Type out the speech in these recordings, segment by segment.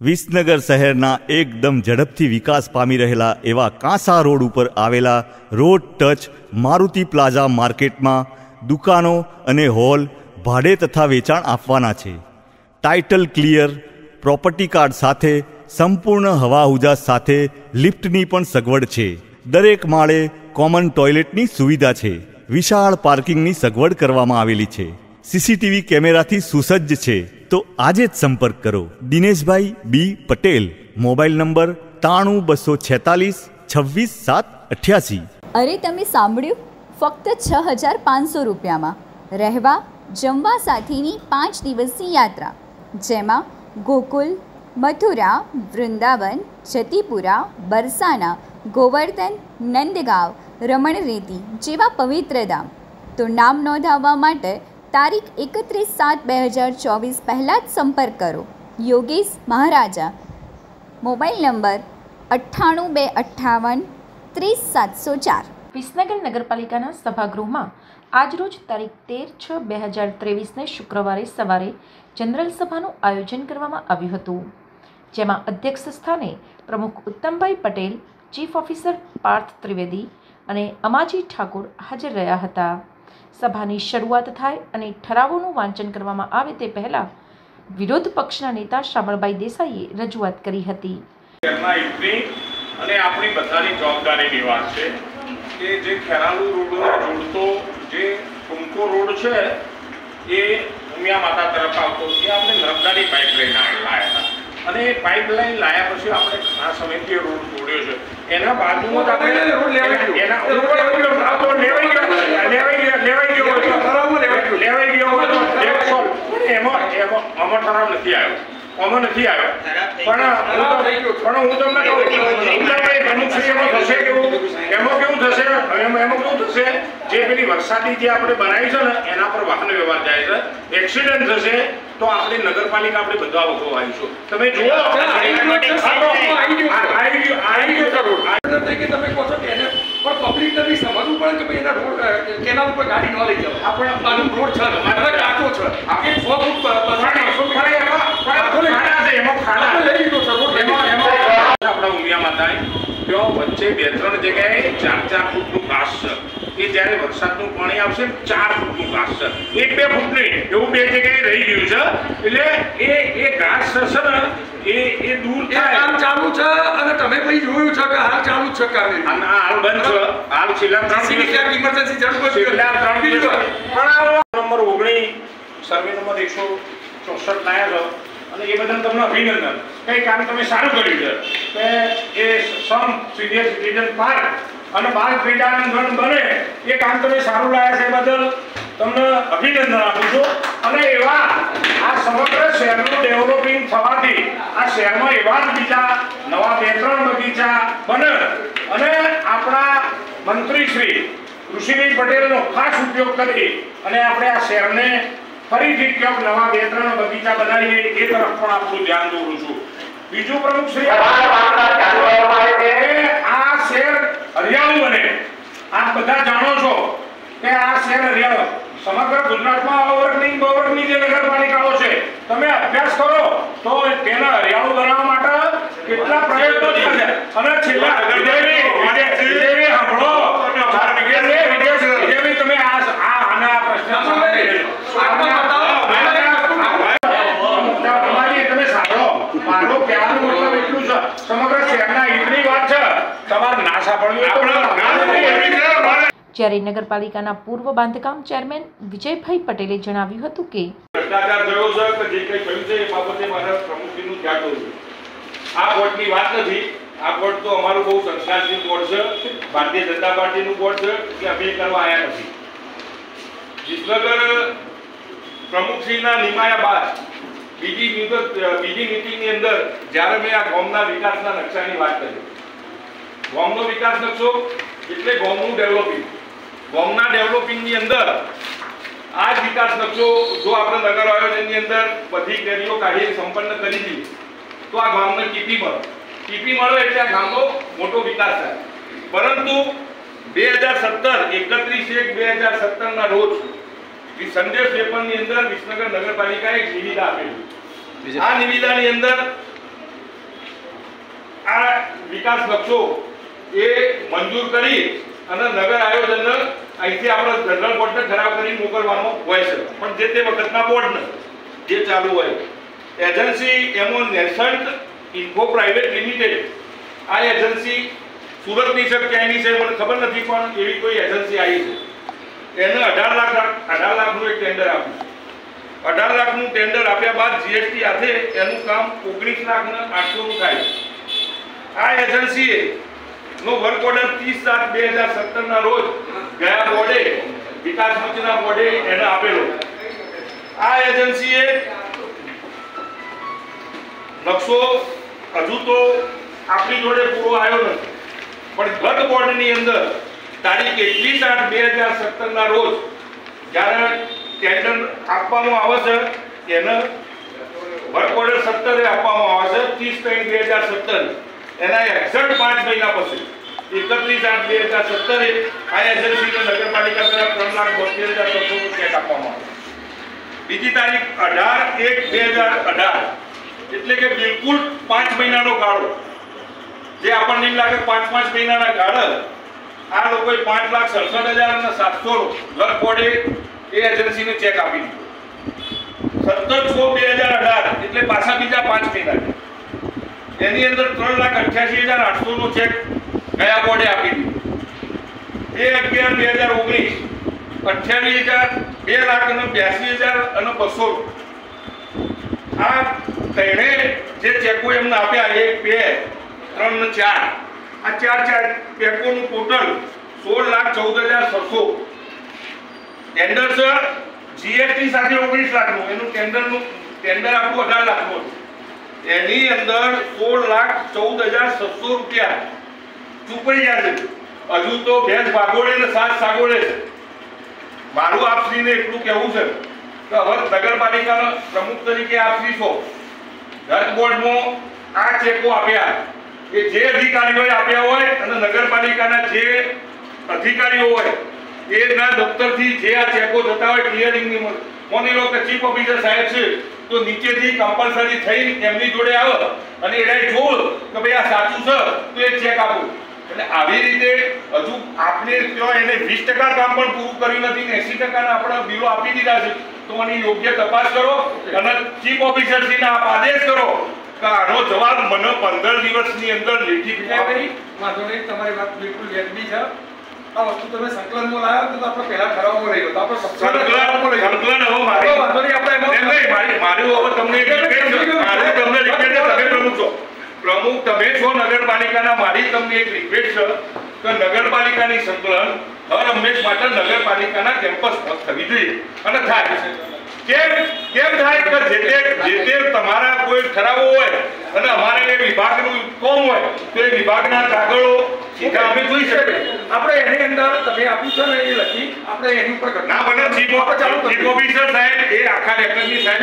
વિસનગર શહેરના એકદમ ઝડપથી વિકાસ પામી રહેલા એવા કાંસા રોડ ઉપર આવેલા રોડ ટચ મારુતિ પ્લાઝા માર્કેટમાં દુકાનો અને હોલ ભાડે તથા વેચાણ આપવાના છે. ટાઇટલ ક્લિયર, પ્રોપર્ટી કાર્ડ સાથે, સંપૂર્ણ હવા ઉજાસ સાથે લિફ્ટની પણ સગવડ છે. દરેક માળે કોમન ટોયલેટની સુવિધા છે. વિશાળ પાર્કિંગની સગવડ કરવામાં આવેલી છે. સીસીટીવી કેમેરાથી સુસજ્જ છે. તો આજે જ સંપર્ક કરો. દિનેશભાઈ બી પટેલ, મોબાઈલ નંબર 93246 26788. અરે તમે સાંભળ્યું? ફક્ત 6500 રૂપિયામાં રહેવા જમવા સાથેની 5 દિવસની યાત્રા, જેમાં ગોકુલ, મથુરા, વૃંદાવન, જતીપુરા, બરસાના, ગોવર્ધન, નંદગાંવ, રમણરેતી જેવા પવિત્ર ધામ. તો નામ નોંધાવવા માટે તારીખ 31/7/2024 પહેલાં જ સંપર્ક કરો. યોગેશ મહારાજા, મોબાઈલ નંબર 98 258 30 704. વિસનગર નગરપાલિકાના સભાગૃહમાં આજરોજ તારીખ 13/6/2023ને શુક્રવારે સવારે જનરલ સભાનું આયોજન કરવામાં આવ્યું હતું, જેમાં અધ્યક્ષ સ્થાને પ્રમુખ ઉત્તમભાઈ પટેલ, ચીફ ઓફિસર પાર્થ ત્રિવેદી અને અમાજી ઠાકોર હાજર રહ્યા હતા. સભાની શરૂઆત થાય અને ઠરાવોનું વાંચન કરવામાં આવે તે પહેલાં વિરોધ પક્ષના નેતા શામળભાઈ દેસાઈએ રજૂઆત કરી હતી. અને આપણી બધાની જવાબદારીની વાત છે કે જે ખેરાલુ રોડને જોડતો જે ટૂંકો રોડ છે એ ઉમિયા માતા તરફ આવતો, એ આપણે નર્મદાની પાઇપલાઇન લાવ્યા હતા. અને એ પાઇપલાઇન લાવ્યા પછી આપણે ઘણા સમયથી રોડ તોડ્યો છે. એના બાજુમાં આમાં ઠરાવ નથી આવ્યો, આમાં નથી આવ્યો. પણ હું તમને એમાં કેવું થશે, જે પેલી વરસાદી જે આપણે બનાવી છે ને એના પર વાહન વ્યવહાર જાય છે, એક્સિડન્ટ થશે તો આપણે નગરપાલિકા આપણે બધા ભોગવાઈશું. તમે જુઓ તમે કહો છો કે એને પણ પબ્લિક નથી સમજવું પડે કે ભાઈ એના રોડ કેનાલ ઉપર ગાડી ન લઈ જાવ. આપણે રોડ છે, કાચો છે, આપણે 100 ફૂટ આપણા ઉમિયા માતા ત્યાં વચ્ચે 2-3 જગ્યાએ 4-4 ફૂટનું ઘાસ છે. એ જ્યારે વરસાદનું પાણી આવશે 4 ફૂટનું ઘાસ છે, 1-2 ફૂટ નહીં, એવું 2 જગ્યાએ રહી ગયું છે. એટલે એ ઘાસ છે ને એ દૂર થાય. કામ ચાલુ છે અને તમે ભાઈ જોયું છે કે હાલ ચાલુ છે કામ, હાલ બંધ છે. હાલ છેલ્લા 3 દિવસ ઇમરજન્સી જરૂર છે. છેલ્લા 3 દિવસ પણ નંબર 19 સર્વે નંબર 164 લાયા છો અને એ બદલ તમને અભિનંદન. કંઈ કામ તમે સારું કર્યું છે કે એ સમ સિનિયર સિટીઝન પાર્ક અને બાળ ક્રીડાંગણ બને એ કામ તમે સારું લાયા છે, બદલ તમને અભિનંદન આપું છું. અને એવા આ સમગ્ર શહેરનું ડેવલપિંગ થવાથી આ શહેરમાં એવા જ બીજા નવા 2-3 બગીચા બને અને આપણા મંત્રી શ્રી ઋષિભાઈ પટેલનો ખાસ ઉપયોગ કરી અને આપણે આ શહેરને ફરીથી ક્યાંક નવા 2-3 બગીચા બનાવીએ એ તરફ પણ આપણું ધ્યાન દોરું છું. બીજું પ્રમુખ શ્રી આ શહેર હરિયાળું બને. આપ બધા જાણો છો કે આ શહેર હરિયાળું સમગ્ર ગુજરાતમાં અવર્ગની જે નગરપાલિકાઓ છે, તમે અભ્યાસ કરો તો તેને હરિયાળું બનાવવા માટે કેટલા પ્રયત્નો થશે. અને છેલ્લા તમે આ પ્રશ્ન મારો કહેવાનો મતલબ એટલું છે, સમગ્ર શહેરના હિતની વાત છે, તમારે ના સાંભળવી. જ્યારે નગરપાલિકાના પૂર્વ બાંધકામ ચેરમેન વિજયભાઈ પટેલે જણાવ્યું હતું કે ભ્રષ્ટાચાર થયો છે કે જે કંઈ થયું છે એ બાબતે મારા પ્રમુખજીનું ધ્યાન દોરું છું. આ બોર્ડની વાત નથી. આ બોર્ડ તો અમારું બહુ સંસ્કારશીલ બોર્ડ છે, ભારતીય જનતા પાર્ટીનું બોર્ડ છે, કે અમે કરવા આવ્યા નથી. વિસનગર પ્રમુખશ્રીના નિમાયા બાદ બીજી મીટિંગની અંદર જ્યારે મેં આ ગામના વિકાસના નકશાની વાત કરી, ગામનો વિકાસ નકશો એટલે ગામનું ડેવલપિંગ. ગામના ડેવલપિંગની અંદર આ જ વિકાસ નકશો જો આપણે નગર આયોજનની અંદર બધી કેરીઓ કાઢી સંપન્ન કરી દીધી તો આ ગામને ટીપી મળે એટલે આ ગામનો મોટો વિકાસ થાય. પરંતુ 31/1/2017 ના રોજ સંદેશ પેપરની અંદર વિસનગર નગરપાલિકાએ એક નિવિદા આપેલી. આ નિવિદાની અંદર આ વિકાસ નકશો એ મંજૂર કરી અને નગર આયોજનને અહીંથી આપણે જનરલ બોર્ડને ઠરાવ કરી મોકલવાનો હોય છે. પણ જે તે વખતના બોર્ડને જે ચાલુ હોય એજન્સી એમો નેશન્ટ ઇન્ફો પ્રાઇવેટ લિમિટેડ આ એજન્સી સુરતની છે ક્યાંયની છે મને ખબર નથી પણ એવી કોઈ એજન્સી આવી છે. એને 18 લાખનું એક ટેન્ડર આપ્યું. 18 લાખનું ટેન્ડર આપ્યા બાદ જીએસટી સાથે એનું કામ 19,800,000 થાય. આ એજન્સીએ નો વર્ક ઓર્ડર 30/7/2017 ના રોજ ગયા બોર્ડે વિકાસ મંત્રીના બોર્ડે એને આપેલો. આ એજન્સીએ નકશો હજુ તો આપણી જોડે પૂરો આવ્યો નથી પણ ગત બોર્ડની અંદર તારીખ 21/8/2017 ના રોજ જ્યારે ટેન્ડર આપવામાં આવે છે એને વર્ક ઓર્ડર 17 આપવામાં આવે છે 30/3/2017 એના એક્ઝેક્ટ 5 મહિના પછી 31/8/2017 આ એજન્સીને નગરપાલિકા દ્વારા 3,72,600 ચેક આપવામાં આવે. બીજી તારીખ 18/1/2018 એટલે કે બિલકુલ 5 મહિનાનો ગાળો જે આપણને એમ લાગે 5 મહિનાના ગાળા આ લોકોએ 5,67,700 વર્ક બોર્ડે એ એજન્સીને ચેક આપી દીધો. 17/6/2018 એટલે પાછા બીજા 5 મહિના એની અંદર 3,88,800 નો ચેક ગયા બોર્ડે આપી દીધો. 2/11/2019 2,82,200 આ ત્રણે જે ચેકો એમને આપ્યા 1 2 3 4 આ ચાર ચેકોનું ટોટલ 16,14,600 ટેન્ડર સર જીએસટી સાથે 19 લાખનું એનું ટેન્ડર આપણું 18 લાખનું એની અંદર 16,14,600 રૂપિયા ચૂકવાઈ ગયા છે. હજુ તો ભેંસ ભાગોળે ને સાત સાગોળે છે. મારું આપશ્રીને એટલું કહેવું છે કે હવે નગરપાલિકાના પ્રમુખ તરીકે આપશ્રી છો ગત બોર્ડમાં આ ચેકો આપ્યા કે જે અધિકારીઓએ આપ્યા હોય અને નગરપાલિકાના જે અધિકારીઓ હોય એના દફતરથી જે આ ચેકો જતા હોય ક્લિયરિંગની માની લો કે ચીફ ઓફિસર સાહેબ છે તો નીચેથી કમ્પલસરી થઈ એમની જોડે આવે અને એને જોડ કે ભાઈ આ સાચું છે તો એ ચેક આપો. એટલે આવી રીતે હજુ આપણે ત્યાં એને 20% કામ પણ પૂરું કર્યું નથી ને 80% આપણા બિલો આપી દીધા છે તો આની યોગ્ય તપાસ કરો અને ચીફ ઓફિસરશ્રીને આપ આદેશ કરો કે આનો જવાબ મને 15 દિવસની અંદર લેખિત કરી. વાંધો નહીં, તમારી વાત બિલકુલ વ્યાજબી છે. આ વસ્તુ તમે સંકલનમાં લાવ્યા તો આપણે પહેલા ઠરાવમાં રહી ગયો તો આપણે સંકલન હવે મારી વાંધો નહીં આપણે મારું હવે તમને પ્રમુખ છો તમે છો નગરપાલિકાના. મારી તમને એક રિક્વેસ્ટ છે કે નગરપાલિકાની સંકલન હર હંમેશ માટે નગરપાલિકાના કેમ્પસ થવી જોઈએ અને થાય. કેમ થાય કે જે તે તમારા કોઈ ઠરાવો હોય અને અમારે એ વિભાગનું કોમ હોય તો એ વિભાગના કાગળો સીધા અમે જોઈ શકીએ. આપણે એની અંદર તમે આપ્યું છે ને એ લખી આપણે એની ઉપર ના બને ચીફ ઓફિસર સાહેબ એ આખા રેકર્ડની સાહેબ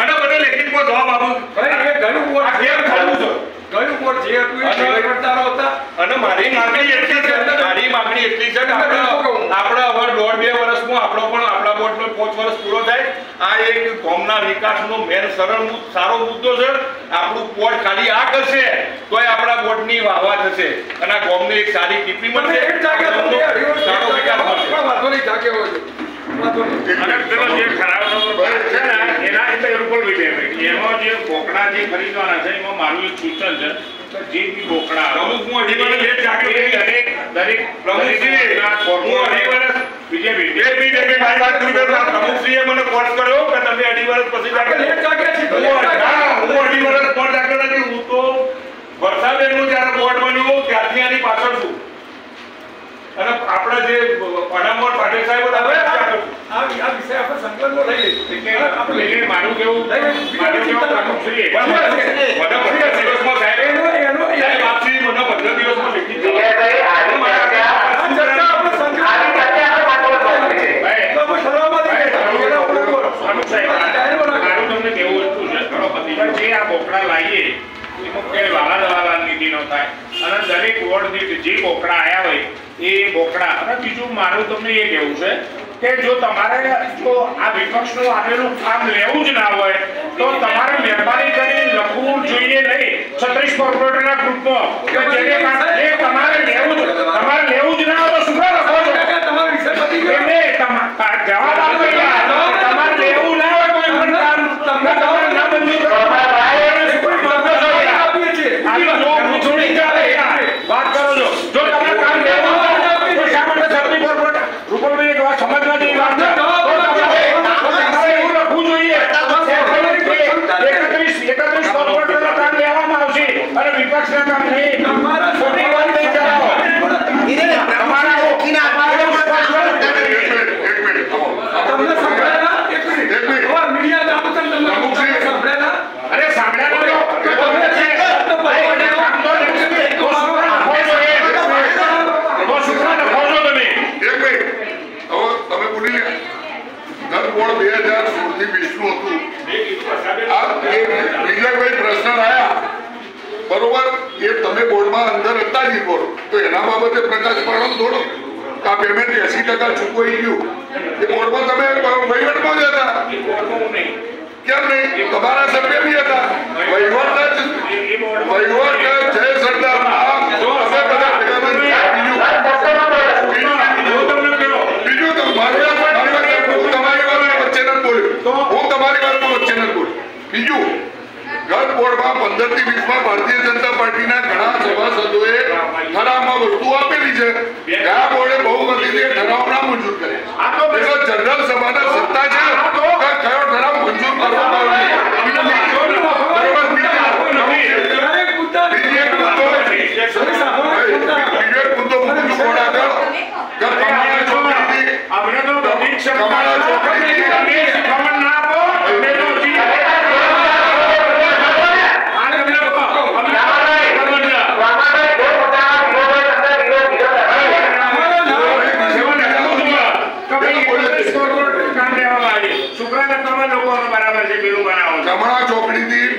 અને મને લેખિતમાં જવાબ આપો. એ ગયું બોર્ડ કેમ થયું છે ગયું બોર્ડ જે હતું એ વહીવટદારો હતા અને મારી માંગણી એટલી છે કે આપણે હવે 1.5-2 વર્ષમાં આપણા બોર્ડનો 5 વર્ષ પૂરો થાય. આ એક ગામના વિકાસનો મેન સારો મુદ્દો છે. આપણું બોર્ડ ખાલી આ કરશે તોય આપણા બોર્ડની વાહવા થશે અને આ ગામને એક સારી ટીપી મળશે, સારો વિકાસ મળશે. વાંધો નહીં જાગે હોય અને પેલો જે ઠરાવનો ભાગ છે ને એના એટલે રૂપલ ભાઈ એમાં જે બોકડા જે ખરીદવાના છે એમાં મારું એક સૂચન છે કે જે બી બોકડા પ્રમુખ હું અઢી વર્ષ લેટ જાગ્યો દરેક પ્રમુખશ્રી હું અઢી વર્ષ પ્રમુખશ્રીએ મને કોલ કર્યો કે તમે અઢી વર્ષ પછી હું અઢી વર્ષ પણ જાગ્યો નથી. હું તો વર્ષાબેનનું જ્યારે બોર્ડ બન્યું ત્યારથી આની પાછળ છું અને આપણા જે અનામોર પાટીલ સાહેબ આ વિષય આપણે સંકલનમાં લઈ લઈએ. આપણે મારું કેવું પ્રમુખશ્રીએ દિવસમાં સાહેબ આપશ્રી મને 15 દિવસમાં લેખિત આપણે બીજું મારું તમને એ કહેવું છે કે જો તમારે જો આ વિપક્ષનું આપેલું કામ લેવું જ ના હોય તો તમારે મહેરબાની કરી લખવું જોઈએ નહીં 36 કોર્પોરેટરના ગ્રુપમાં કે જેને કારણે તમારે લેવું જ ના હોય તો શું લખો છો તમારો વિષય પતી ગયો જવાબ આપો યાર તમારે લેવું ના હોય કોઈ પણ કામ તમારે ના મંજૂર વાત કરો છો જો તમે કામ લેવું તો શા માટે સરની કોર્પોરેટર રૂપલભાઈ એક વાત સમજવા જેવી વાત છે તમારે એવું લખવું જોઈએ 31 કોર્પોરેટરના કામ લેવામાં આવશે અને વિપક્ષના કામ નહીં ખોટી વાત નહીં કરાવો અરે સાંભળ્યા પ્રશ્ન આયા બરોબર એ તમે બોર્ડમાં અંદર હતા જ બોર્ડ તો એના બાબતે પ્રકાશ પાડો થોડો આ પેમેન્ટ 80% ચૂકવાઈ ગયું એ બોર્ડમાં તમે વહીવટમાં જ હતા કેમ નહીં તમારા સભ્ય બી હતા વહીવટ જય સરદાર બીજું તો મારી વાત વચ્ચે નથી બોલ્યો હું તમારી વાતમાં વચ્ચે નથી બોલ્યો બીજું ગત બોર્ડમાં 15 થી 20 માં ભારતીય જનતા પાર્ટીના ઘણા સભાસદોએ ઠરાવમાં વસ્તુ આપેલી છે આ બોર્ડે બહુમતીથી ઠરાવ ના મંજૂર કરે એટલે જનરલ સભાના સત્તા છે કે કયો ઠરાવ મંજૂર કરવામાં આવે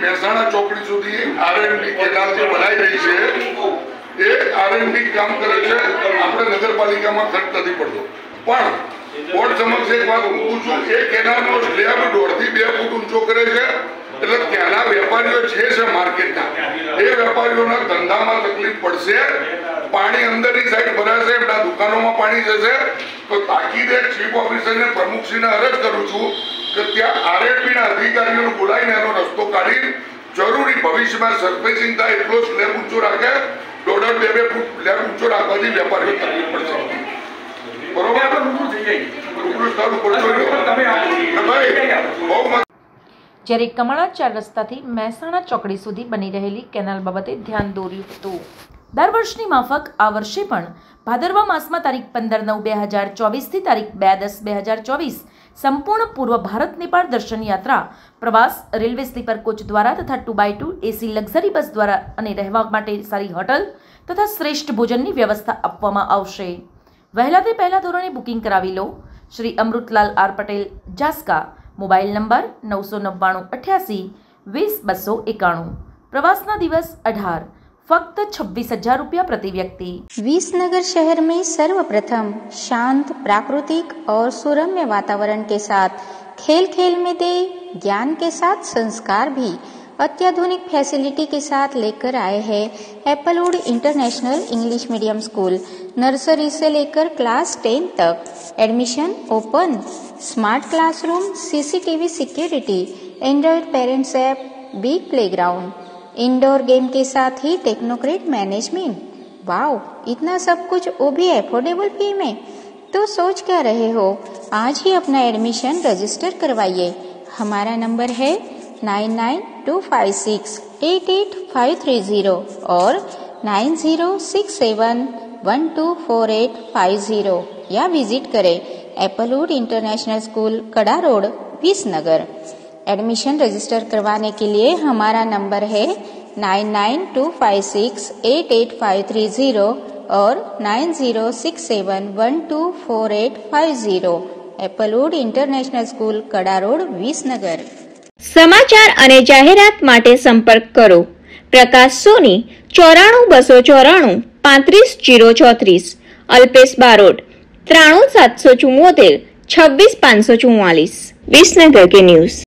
મહેસાણા ચોકડી સુધી આરએનડી કેનાલ જે બનાવી રહી છે એ આરએનડી કામ કરે છે આપણે નગરપાલિકામાં ખર્ચ નથી પડતો પણ બોર્ડ સમક્ષ એક વાત મૂકું છું એ કેનાલનો સ્લેબ 1.5 થી 2 ફૂટ ઊંચો કરે છે એટલે ત્યાંના વેપારીઓ છે માર્કેટના એ વેપારીઓના ધંધામાં તકલીફ પડશે પાણી અંદરની સાઈડ ભરાશે એમના દુકાનોમાં પાણી જશે તો તાકીદે ચીફ ઓફિસરને પ્રમુખશ્રીને અરજ કરું છું કે ત્યાં આરએનબીના અધિકારીઓને બોલાવીને એનો રસ્તો કાઢી જરૂરી ભવિષ્યમાં સરફેસિંગ થાય એટલો સ્લેબ ઊંચો રાખે 1.5 2 ફૂટ સ્લેબ ઊંચો રાખવાથી વેપારીઓ તકલીફ પડશે બરોબર જ્યારે કમાણા 4 રસ્તાથી મહેસાણા ચોકડી સુધી બની રહેલી કેનાલ બાબતે ધ્યાન દોર્યું હતું દર વર્ષની માફક આ વર્ષે પણ ભાદરવા માસમાં તારીખ 15/9/2024 થી તારીખ 2/10/2024 સંપૂર્ણ પૂર્વ ભારત નેપાળ દર્શન યાત્રા પ્રવાસ રેલવે સ્લીપર કોચ દ્વારા તથા 2x2 એસી લક્ઝરી બસ દ્વારા અને રહેવા માટે સારી હોટલ તથા શ્રેષ્ઠ ભોજનની વ્યવસ્થા આપવામાં આવશે વહેલા તે પહેલા ધોરણે બુકિંગ કરાવી લો Shri Amrutlal R Patel Jaska mobile number 99988 20 291 प्रवासना दिवस 18 फक्त 26,000 रुपया प्रति व्यक्ति। विसनगर शहर में सर्वप्रथम शांत प्राकृतिक और सुरम्य वातावरण के साथ खेल खेल में दे ज्ञान के साथ संस्कार भी अत्याधुनिक फैसिलिटी के साथ लेकर आए हैं Applewood international English medium school. Nursery से लेकर क्लास 10 तक admission open. Smart classroom, CCTV security, Android parents app, big playground, indoor game के साथ ही टेक्नोक्रेट मैनेजमेंट। वाओ, इतना सब कुछ वो भी अफोर्डेबल फी में। तो सोच क्या रहे हो, आज ही अपना एडमिशन रजिस्टर करवाइए। हमारा नंबर है 9925688530 और 9067124850 या विजिट करें एप्पलवुड इंटरनेशनल स्कूल, कड़ा रोड, विसनगर। एडमिशन रजिस्टर करवाने के लिए हमारा नंबर है 9925688530 और 9067124850। एप्पलवुड इंटरनेशनल स्कूल, कड़ा रोड, विसनगर। समाचार અને જાહેરાત માટે સંપર્ક કરો પ્રકાશ સોની 94 294 35 034, અલ્પેશ બારોટ 93 774 26 544। विसनगर के न्यूज।